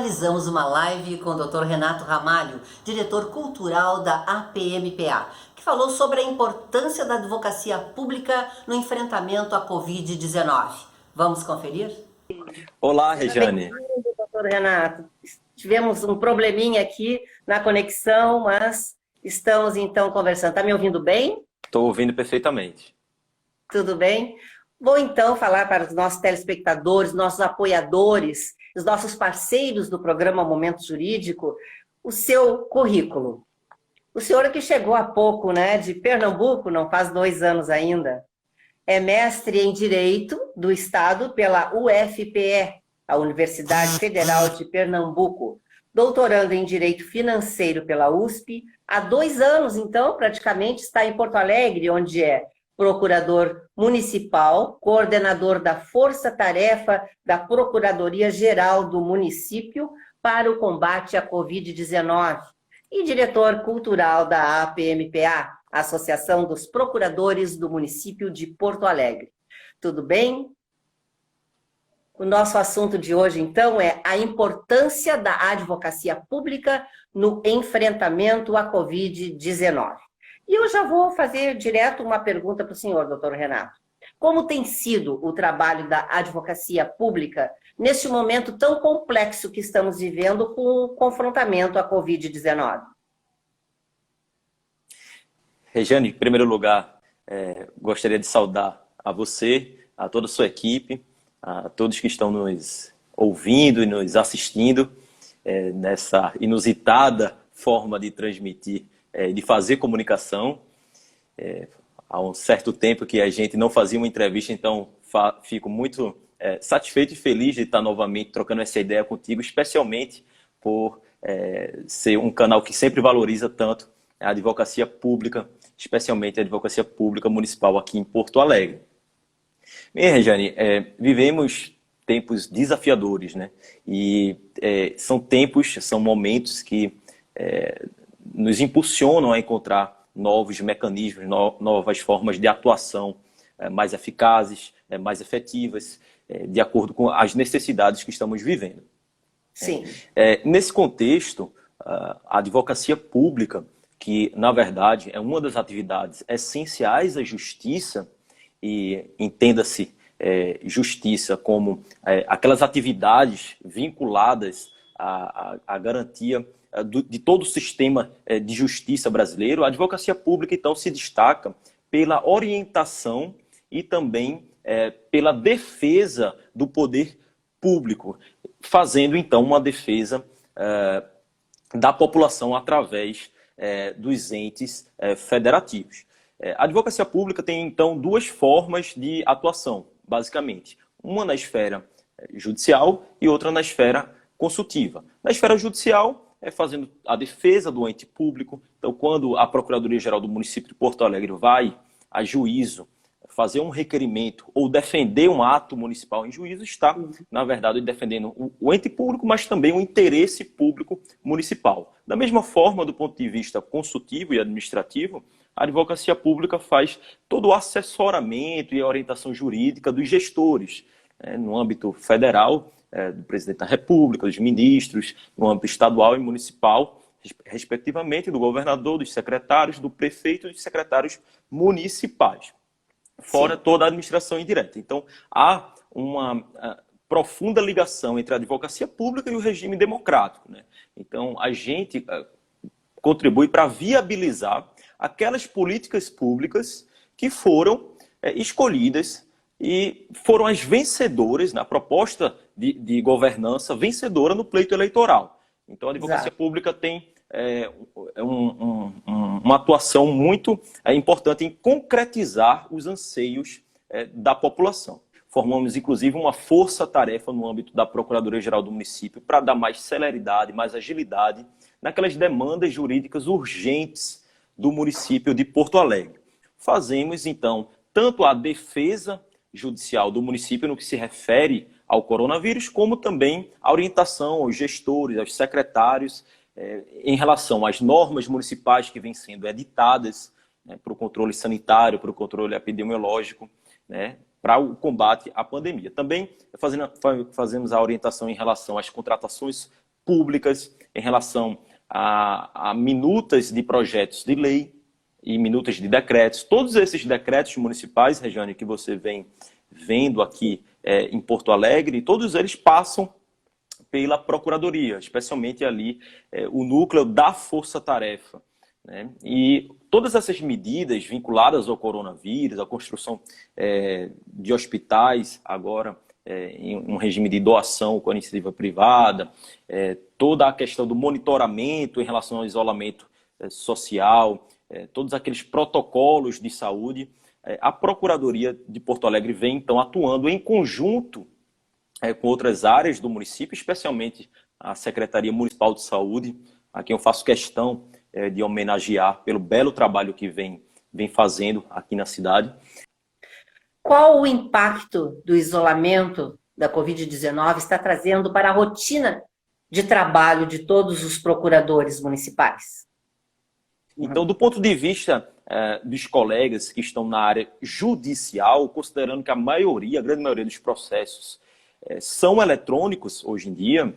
realizamos uma live com o Dr. Renato Ramalho, diretor cultural da APMPA, que falou sobre a importância da advocacia pública no enfrentamento à Covid-19. Vamos conferir? Olá, Seja Rejane. bem-vindo, doutor Renato. Tivemos um probleminha aqui na conexão, mas estamos então conversando. Está me ouvindo bem? Estou ouvindo perfeitamente. Tudo bem? Vou então falar para os nossos telespectadores, nossos apoiadores, os nossos parceiros do programa Momento Jurídico, o seu currículo. O senhor que chegou há pouco, né, de Pernambuco, não faz 2 anos ainda, é mestre em Direito do Estado pela UFPE, a Universidade Federal de Pernambuco, doutorando em Direito Financeiro pela USP, há 2 anos, então, praticamente, está em Porto Alegre, onde é procurador municipal, coordenador da Força-Tarefa da Procuradoria-Geral do Município para o combate à Covid-19 e diretor cultural da APMPA, Associação dos Procuradores do Município de Porto Alegre. Tudo bem? O nosso assunto de hoje, então, é a importância da advocacia pública no enfrentamento à Covid-19. E eu já vou fazer direto uma pergunta para o senhor, doutor Renato. Como tem sido o trabalho da advocacia pública neste momento tão complexo que estamos vivendo com o confrontamento à Covid-19? Rejane, em primeiro lugar, gostaria de saudar a você, a toda a sua equipe, a todos que estão nos ouvindo e nos assistindo nessa inusitada forma de transmitir, de fazer comunicação. Há um certo tempo que a gente não fazia uma entrevista, então fico muito satisfeito e feliz de estar novamente trocando essa ideia contigo, especialmente por ser um canal que sempre valoriza tanto a advocacia pública, especialmente a advocacia pública municipal aqui em Porto Alegre. Bem, Rejane, vivemos tempos desafiadores, né? E são momentos que nos impulsionam a encontrar novos mecanismos, novas formas de atuação mais eficazes, mais efetivas, de acordo com as necessidades que estamos vivendo. Sim. Nesse contexto, a advocacia pública, que, na verdade, é uma das atividades essenciais à justiça, e entenda-se justiça como aquelas atividades vinculadas à garantia de todo o sistema de justiça brasileiro, a advocacia pública, então, se destaca pela orientação e também pela defesa do poder público, fazendo, então, uma defesa da população através dos entes federativos. A advocacia pública tem, então, 2 formas de atuação, basicamente. Uma na esfera judicial e outra na esfera consultiva. Na esfera judicial, fazendo a defesa do ente público. Então, quando a Procuradoria-Geral do Município de Porto Alegre vai a juízo fazer um requerimento ou defender um ato municipal em juízo, está, na verdade, defendendo o ente público, mas também o interesse público municipal. Da mesma forma, do ponto de vista consultivo e administrativo, a advocacia pública faz todo o assessoramento e a orientação jurídica dos gestores, no âmbito federal, do presidente da República, dos ministros, no âmbito estadual e municipal, respectivamente, do governador, dos secretários, do prefeito e dos secretários municipais. Fora toda a administração indireta. Então, há uma profunda ligação entre a advocacia pública e o regime democrático, né? Então, a gente contribui para viabilizar aquelas políticas públicas que foram escolhidas e foram as vencedoras na proposta de governança vencedora no pleito eleitoral. Então, a advocacia pública tem uma atuação muito importante em concretizar os anseios da população. Formamos, inclusive, uma força-tarefa no âmbito da Procuradoria-Geral do Município para dar mais celeridade, mais agilidade naquelas demandas jurídicas urgentes do município de Porto Alegre. Fazemos, então, tanto a defesa judicial do município no que se refere ao coronavírus, como também a orientação aos gestores, aos secretários, em relação às normas municipais que vêm sendo editadas, né, para o controle sanitário, para o controle epidemiológico, né, para o combate à pandemia. Também fazemos a orientação em relação às contratações públicas, em relação a minutas de projetos de lei e minutas de decretos. Todos esses decretos municipais, Regiane, que você vem vendo aqui em Porto Alegre, todos eles passam pela Procuradoria, especialmente ali o núcleo da Força-Tarefa, né? E todas essas medidas vinculadas ao coronavírus, à construção de hospitais, agora em um regime de doação com a iniciativa privada, toda a questão do monitoramento em relação ao isolamento social, todos aqueles protocolos de saúde, a Procuradoria de Porto Alegre vem, então, atuando em conjunto com outras áreas do município, especialmente a Secretaria Municipal de Saúde, a quem eu faço questão de homenagear pelo belo trabalho que vem fazendo aqui na cidade. Qual o impacto do isolamento da Covid-19 está trazendo para a rotina de trabalho de todos os procuradores municipais? Então, do ponto de vista dos colegas que estão na área judicial, considerando que a grande maioria dos processos são eletrônicos hoje em dia,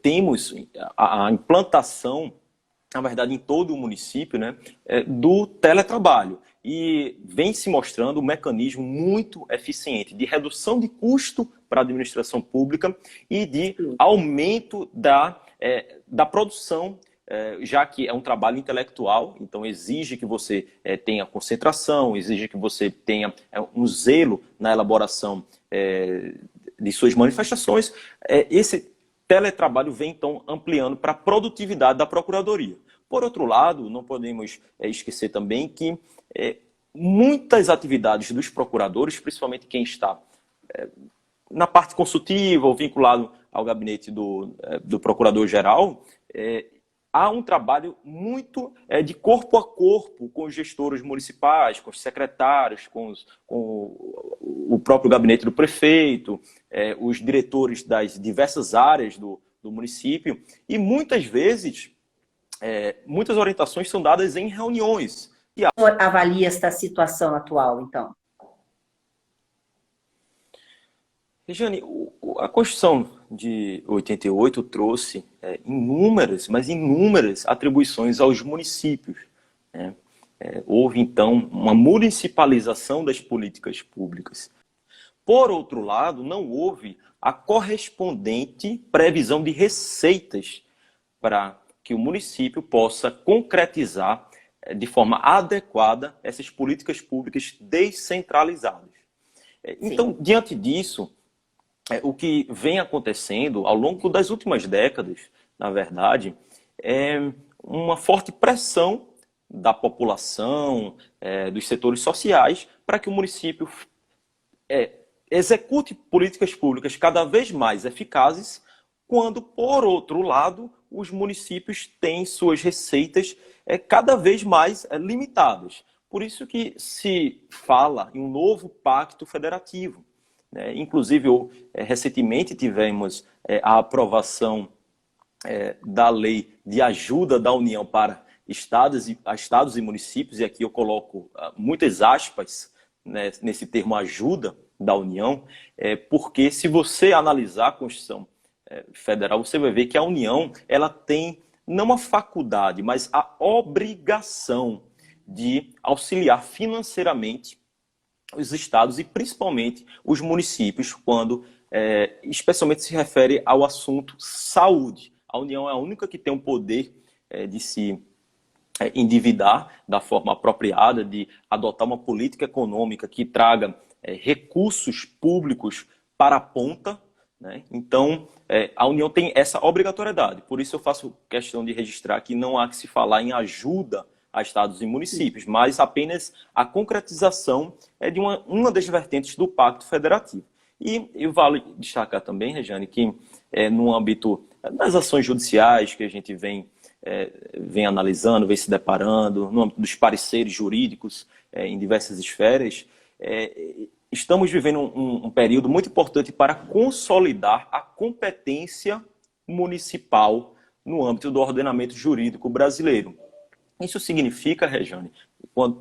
temos a implantação, na verdade, em todo o município, né, do teletrabalho. E vem se mostrando um mecanismo muito eficiente de redução de custo para a administração pública e de aumento da produção, já que é um trabalho intelectual, então exige que você tenha concentração, exige que você tenha um zelo na elaboração de suas manifestações. Esse teletrabalho vem, então, ampliando para a produtividade da Procuradoria. Por outro lado, não podemos esquecer também que muitas atividades dos procuradores, principalmente quem está na parte consultiva ou vinculado ao gabinete do Procurador-Geral, há um trabalho muito de corpo a corpo com os gestores municipais, com os secretários, com o próprio gabinete do prefeito, os diretores das diversas áreas do município, e muitas vezes muitas orientações são dadas em reuniões. Como avalia esta situação atual, então? Regiane, a Constituição de 88 trouxe inúmeras atribuições aos municípios, né? Houve, então, uma municipalização das políticas públicas. Por outro lado, não houve a correspondente previsão de receitas para que o município possa concretizar de forma adequada essas políticas públicas descentralizadas. Então, diante disso, o que vem acontecendo ao longo das últimas décadas, na verdade, é uma forte pressão da população, dos setores sociais, para que o município execute políticas públicas cada vez mais eficazes, quando, por outro lado, os municípios têm suas receitas cada vez mais limitadas. Por isso que se fala em um novo pacto federativo. Inclusive, recentemente tivemos a aprovação da lei de ajuda da União para estados e municípios, e aqui eu coloco muitas aspas, né, nesse termo ajuda da União, porque se você analisar a Constituição Federal, você vai ver que a União ela tem não a faculdade, mas a obrigação de auxiliar financeiramente os estados e principalmente os municípios quando especialmente se refere ao assunto saúde. A União é a única que tem o poder de se endividar da forma apropriada, de adotar uma política econômica que traga recursos públicos para a ponta, né? Então, a União tem essa obrigatoriedade. Por isso eu faço questão de registrar que não há que se falar em ajuda a estados e municípios, mas apenas a concretização de uma das vertentes do Pacto Federativo. E vale destacar também, Regiane, que no âmbito das ações judiciais que a gente vem analisando, vem se deparando, no âmbito dos pareceres jurídicos em diversas esferas, estamos vivendo um período muito importante para consolidar a competência municipal no âmbito do ordenamento jurídico brasileiro. Isso significa, Regiane,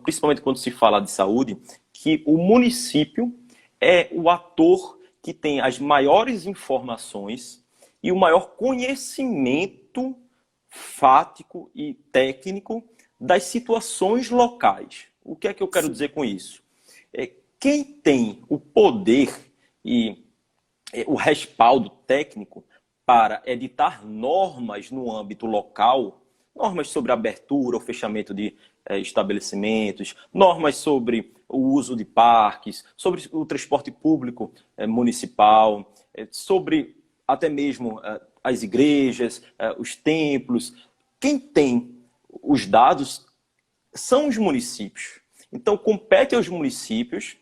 principalmente quando se fala de saúde, que o município é o ator que tem as maiores informações e o maior conhecimento fático e técnico das situações locais. O que é que eu quero dizer com isso? Quem tem o poder e o respaldo técnico para editar normas no âmbito local, normas sobre abertura ou fechamento de estabelecimentos, normas sobre o uso de parques, sobre o transporte público municipal, sobre até mesmo as igrejas, os templos. Quem tem os dados são os municípios. Então, compete aos municípios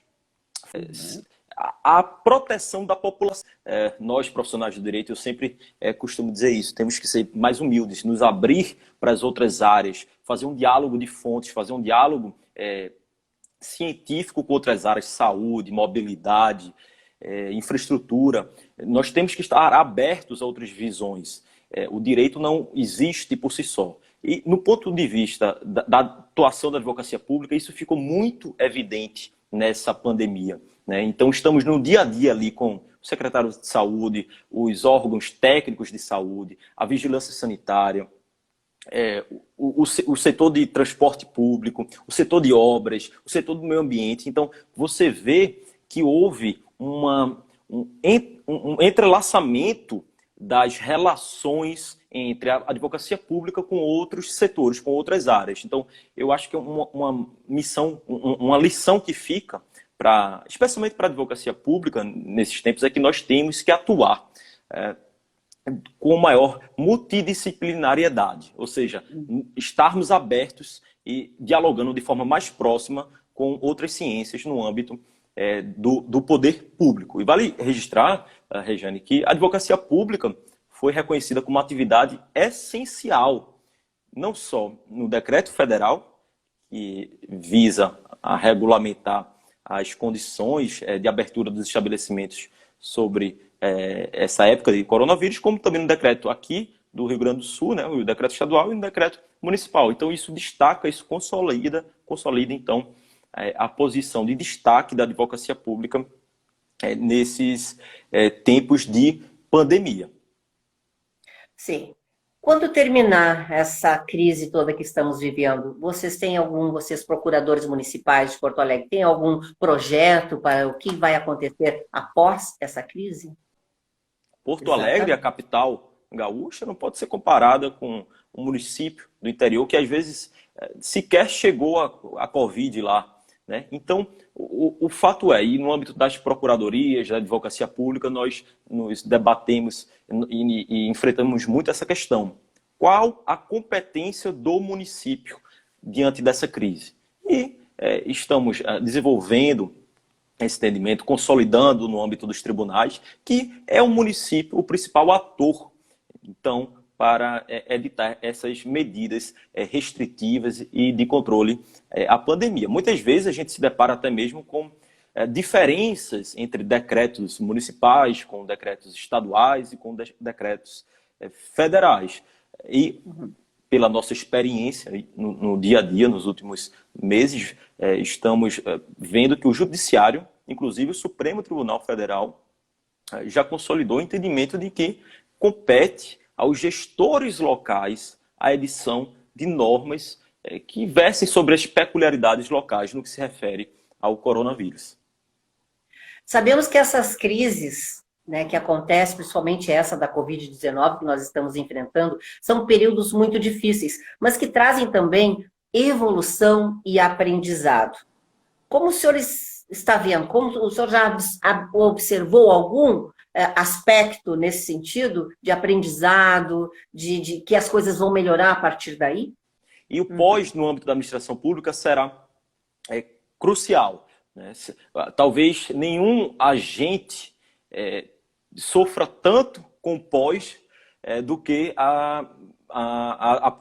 a proteção da população. Nós, profissionais do direito, eu sempre costumo dizer isso, temos que ser mais humildes, nos abrir para as outras áreas, fazer um diálogo de fontes, fazer um diálogo científico com outras áreas, saúde, mobilidade, infraestrutura. Nós temos que estar abertos a outras visões. O direito não existe por si só. E no ponto de vista da atuação da advocacia pública, isso ficou muito evidente nessa pandemia, né? Então, estamos no dia a dia ali com o secretário de saúde, os órgãos técnicos de saúde, a vigilância sanitária, o setor de transporte público, o setor de obras, o setor do meio ambiente. Então, você vê que houve um entrelaçamento das relações entre a advocacia pública com outros setores, com outras áreas. Então, eu acho que é uma missão, uma lição que fica, especialmente para a advocacia pública, nesses tempos, é que nós temos que atuar com maior multidisciplinariedade, ou seja, estarmos abertos e dialogando de forma mais próxima com outras ciências no âmbito do poder público. E vale registrar, Rejane, que a advocacia pública foi reconhecida como uma atividade essencial, não só no decreto federal, que visa a regulamentar as condições de abertura dos estabelecimentos sobre essa época de coronavírus, como também no decreto aqui do Rio Grande do Sul, né, o decreto estadual e o decreto municipal. Então isso destaca, isso consolida então a posição de destaque da advocacia pública nesses tempos de pandemia. Sim. Quando terminar essa crise toda que estamos vivendo, vocês procuradores municipais de Porto Alegre, têm algum projeto para o que vai acontecer após essa crise? Porto Alegre, a capital gaúcha, não pode ser comparada com um município do interior que às vezes sequer chegou a Covid lá, né? Então, o fato e no âmbito das procuradorias, da advocacia pública, nós nos debatemos e enfrentamos muito essa questão. Qual a competência do município diante dessa crise? E estamos desenvolvendo esse entendimento, consolidando no âmbito dos tribunais, que é o município o principal ator, então, para editar essas medidas restritivas e de controle à pandemia. Muitas vezes a gente se depara até mesmo com diferenças entre decretos municipais, com decretos estaduais e com decretos federais. E, pela nossa experiência no dia a dia, nos últimos meses, estamos vendo que o Judiciário, inclusive o Supremo Tribunal Federal, já consolidou o entendimento de que compete aos gestores locais a edição de normas que versem sobre as peculiaridades locais no que se refere ao coronavírus. Sabemos que essas crises, né, que acontecem, principalmente essa da Covid-19 que nós estamos enfrentando, são períodos muito difíceis, mas que trazem também evolução e aprendizado. Como o senhor está vendo? Como o senhor já observou algum aspecto nesse sentido de aprendizado, de que as coisas vão melhorar a partir daí? E o pós no âmbito da administração pública será crucial, né? Talvez nenhum agente sofra tanto com o pós do que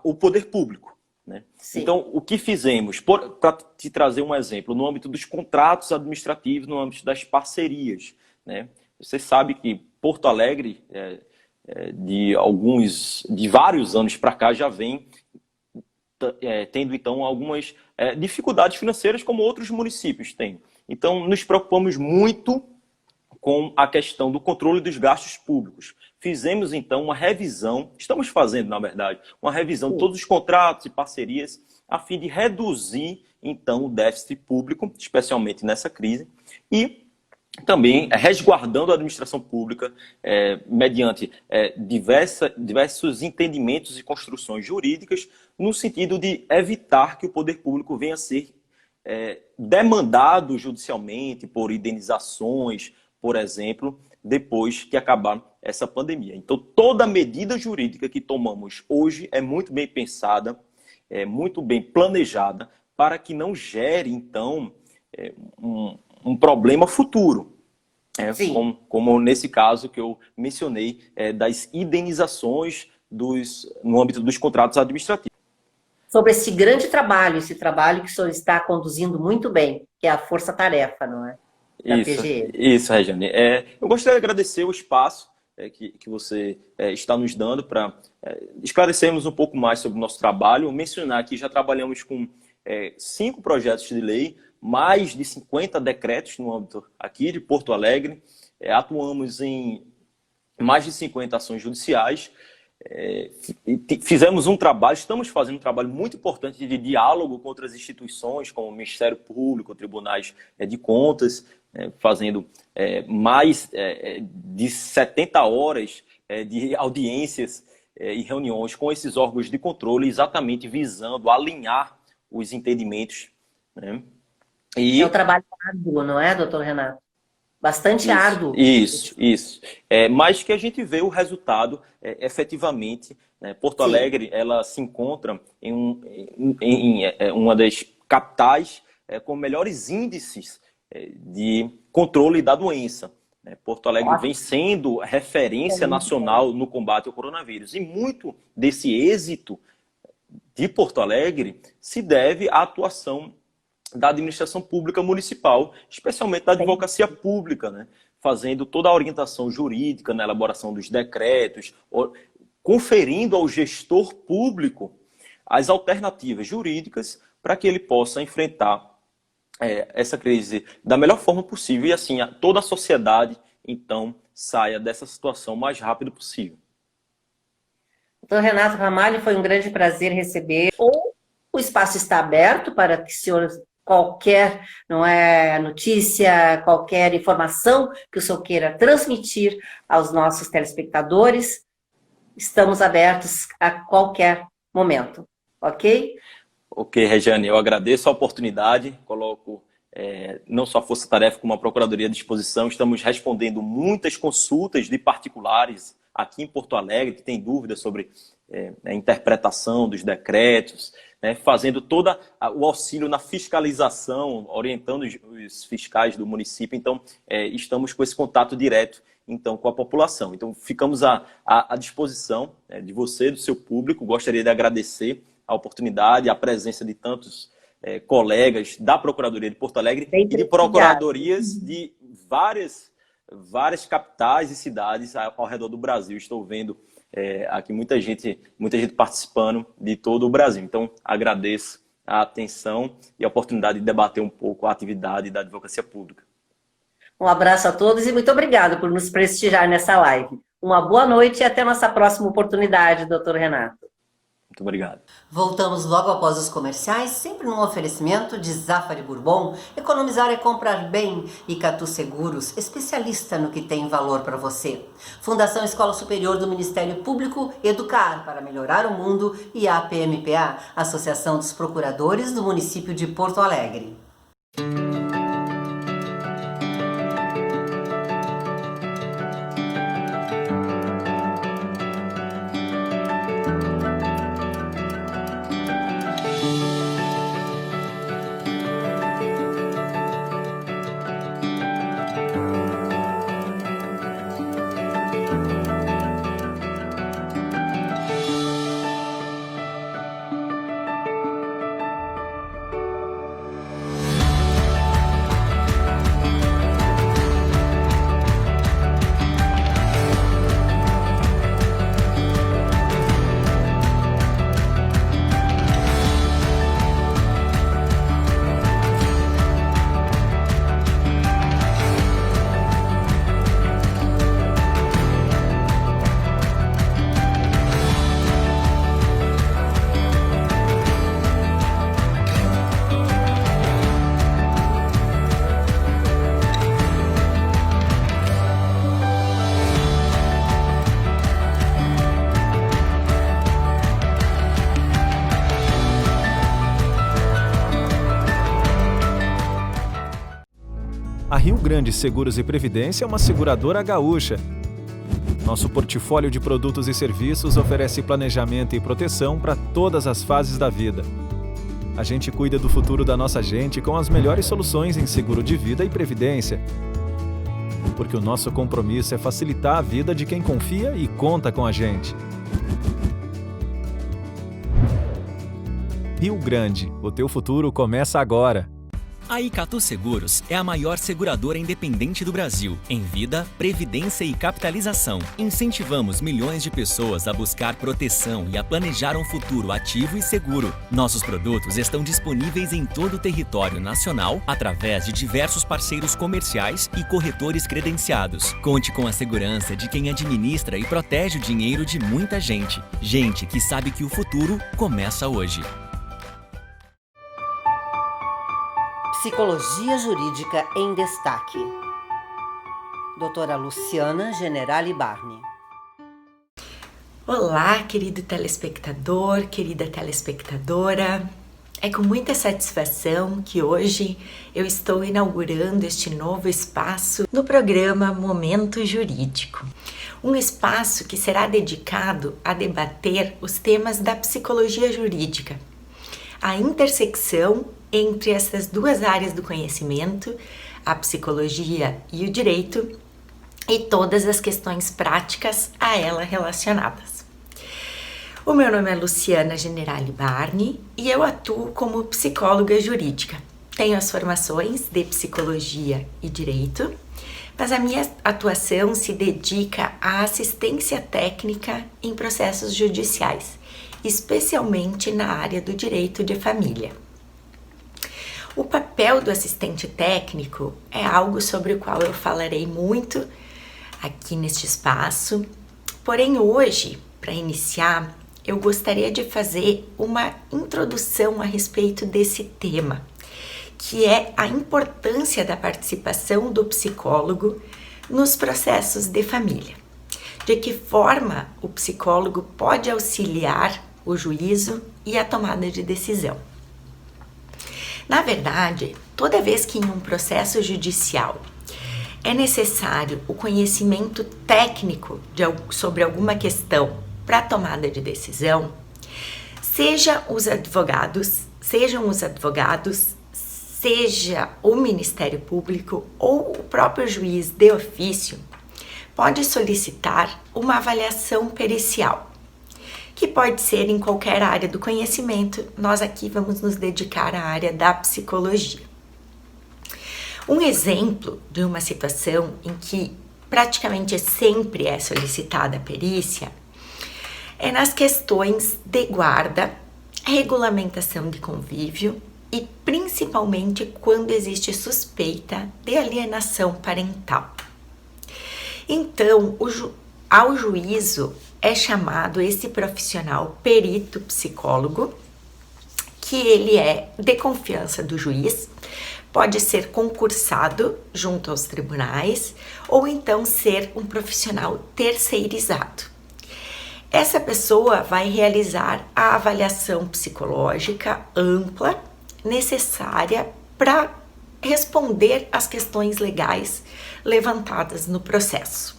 o poder público, né? Então, o que fizemos? Para te trazer um exemplo, no âmbito dos contratos administrativos, no âmbito das parcerias, né? Você sabe que Porto Alegre, de vários anos para cá, já vem tendo, então, algumas dificuldades financeiras, como outros municípios têm. Então, nos preocupamos muito com a questão do controle dos gastos públicos. Fizemos, então, uma revisão, estamos fazendo, na verdade, uma revisão de todos os contratos e parcerias, a fim de reduzir, então, o déficit público, especialmente nessa crise, e também resguardando a administração pública mediante diversos entendimentos e construções jurídicas, no sentido de evitar que o poder público venha a ser demandado judicialmente por indenizações, por exemplo, depois que acabar essa pandemia. Então, toda medida jurídica que tomamos hoje é muito bem pensada, é muito bem planejada, para que não gere, então, um problema futuro. Como nesse caso que eu mencionei, das indenizações no âmbito dos contratos administrativos. Sobre esse grande trabalho, esse trabalho que o senhor está conduzindo muito bem, que é a força-tarefa, não é? Da PGE. Isso, Regiane. Eu gostaria de agradecer o espaço que você está nos dando para esclarecermos um pouco mais sobre o nosso trabalho. Mencionar que já trabalhamos com 5 projetos de lei, mais de 50 decretos no âmbito aqui de Porto Alegre, atuamos em mais de 50 ações judiciais, fizemos um trabalho, estamos fazendo um trabalho muito importante de diálogo com outras instituições, como o Ministério Público, tribunais de contas, fazendo mais de 70 horas de audiências e reuniões com esses órgãos de controle, exatamente visando alinhar os entendimentos, né? É um trabalho árduo, não é, doutor Renato? Bastante árduo. Isso. Mas que a gente vê o resultado efetivamente. Né? Porto Alegre, ela se encontra em uma das capitais com melhores índices de controle da doença. Porto Alegre vem sendo referência nacional no combate ao coronavírus. E muito desse êxito de Porto Alegre se deve à atuação da administração pública municipal, especialmente da advocacia pública, né? Fazendo toda a orientação jurídica na elaboração dos decretos, conferindo ao gestor público as alternativas jurídicas para que ele possa enfrentar essa crise da melhor forma possível e assim toda a sociedade, então, saia dessa situação o mais rápido possível. Doutor Renato Ramalho, foi um grande prazer receber. O espaço está aberto para que o senhor, qualquer notícia, qualquer informação que o senhor queira transmitir aos nossos telespectadores, estamos abertos a qualquer momento, ok? Ok, Regiane, eu agradeço a oportunidade, coloco não só a Força Tarefa como a Procuradoria à disposição, estamos respondendo muitas consultas de particulares aqui em Porto Alegre, que tem dúvidas sobre a interpretação dos decretos, né, fazendo todo o auxílio na fiscalização, orientando os fiscais do município. Então, estamos com esse contato direto então, com a população. Então, ficamos à disposição de você, do seu público. Gostaria de agradecer a oportunidade, a presença de tantos colegas da Procuradoria de Porto Alegre e de procuradorias de várias capitais e cidades ao redor do Brasil. Estou vendo aqui muita gente participando de todo o Brasil. Então, agradeço a atenção e a oportunidade de debater um pouco a atividade da advocacia pública. Um abraço a todos e muito obrigado por nos prestigiar nessa live. Uma boa noite e até nossa próxima oportunidade, doutor Renato. Muito obrigado. Voltamos logo após os comerciais, sempre num oferecimento de Zafari Bourbon. Economizar é comprar bem. E Catu Seguros, especialista no que tem valor para você. Fundação Escola Superior do Ministério Público, Educar para Melhorar o Mundo e a APMPA, Associação dos Procuradores do Município de Porto Alegre. A Rio Grande Seguros e Previdência é uma seguradora gaúcha. Nosso portfólio de produtos e serviços oferece planejamento e proteção para todas as fases da vida. A gente cuida do futuro da nossa gente com as melhores soluções em seguro de vida e previdência. Porque o nosso compromisso é facilitar a vida de quem confia e conta com a gente. Rio Grande, o teu futuro começa agora. A Icatu Seguros é a maior seguradora independente do Brasil, em vida, previdência e capitalização. Incentivamos milhões de pessoas a buscar proteção e a planejar um futuro ativo e seguro. Nossos produtos estão disponíveis em todo o território nacional, através de diversos parceiros comerciais e corretores credenciados. Conte com a segurança de quem administra e protege o dinheiro de muita gente. Gente que sabe que o futuro começa hoje. Psicologia Jurídica em Destaque. Doutora Luciana Generali Barni. Olá, querido telespectador, querida telespectadora. É com muita satisfação que hoje eu estou inaugurando este novo espaço no programa Momento Jurídico. Um espaço que será dedicado a debater os temas da psicologia jurídica, a intersecção entre essas duas áreas do conhecimento, a psicologia e o direito, e todas as questões práticas a ela relacionadas. O meu nome é Luciana Generali Barni e eu atuo como psicóloga jurídica. Tenho as formações de psicologia e direito, mas a minha atuação se dedica à assistência técnica em processos judiciais, especialmente na área do direito de família. O papel do assistente técnico é algo sobre o qual eu falarei muito aqui neste espaço, porém hoje, para iniciar, eu gostaria de fazer uma introdução a respeito desse tema, que é a importância da participação do psicólogo nos processos de família. De que forma o psicólogo pode auxiliar o juízo e a tomada de decisão. Na verdade, toda vez que em um processo judicial é necessário o conhecimento técnico sobre alguma questão para a tomada de decisão, sejam os advogados, seja o Ministério Público ou o próprio juiz de ofício, pode solicitar uma avaliação pericial, que pode ser em qualquer área do conhecimento. Nós aqui vamos nos dedicar à área da psicologia. Um exemplo de uma situação em que praticamente sempre é solicitada a perícia é nas questões de guarda, regulamentação de convívio e principalmente quando existe suspeita de alienação parental. Então, ao juízo é chamado esse profissional perito psicólogo, que ele é de confiança do juiz, pode ser concursado junto aos tribunais ou então ser um profissional terceirizado. Essa pessoa vai realizar a avaliação psicológica ampla necessária para responder às questões legais levantadas no processo.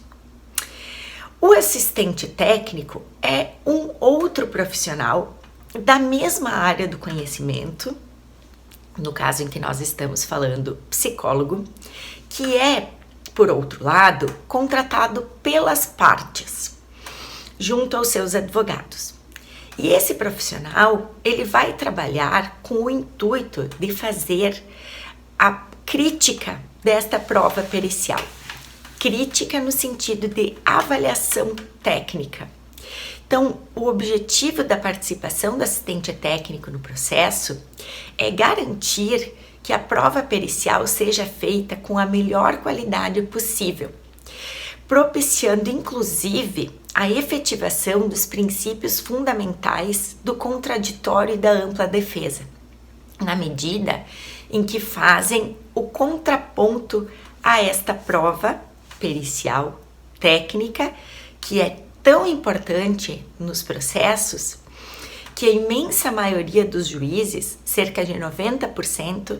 O assistente técnico é um outro profissional da mesma área do conhecimento, no caso em que nós estamos falando psicólogo, que é, por outro lado, contratado pelas partes, junto aos seus advogados. E esse profissional, ele vai trabalhar com o intuito de fazer a crítica desta prova pericial. Crítica no sentido de avaliação técnica. Então, o objetivo da participação do assistente técnico no processo é garantir que a prova pericial seja feita com a melhor qualidade possível, propiciando inclusive a efetivação dos princípios fundamentais do contraditório e da ampla defesa, na medida em que fazem o contraponto a esta prova pericial técnica, que é tão importante nos processos, que a imensa maioria dos juízes, cerca de 90%,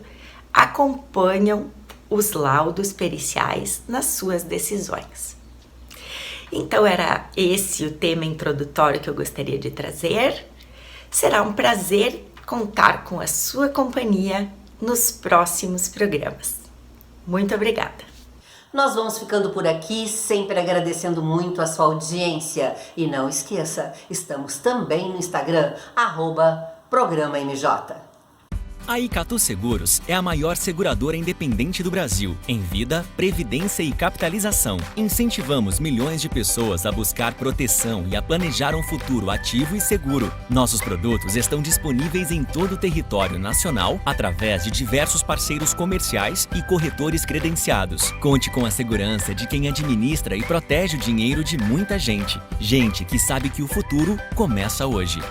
acompanham os laudos periciais nas suas decisões. Então era esse o tema introdutório que eu gostaria de trazer. Será um prazer contar com a sua companhia nos próximos programas. Muito obrigada! Nós vamos ficando por aqui, sempre agradecendo muito a sua audiência. E não esqueça, estamos também no Instagram, @Programa MJ. A Icatu Seguros é a maior seguradora independente do Brasil em vida, previdência e capitalização. Incentivamos milhões de pessoas a buscar proteção e a planejar um futuro ativo e seguro. Nossos produtos estão disponíveis em todo o território nacional através de diversos parceiros comerciais e corretores credenciados. Conte com a segurança de quem administra e protege o dinheiro de muita gente. Gente que sabe que o futuro começa hoje.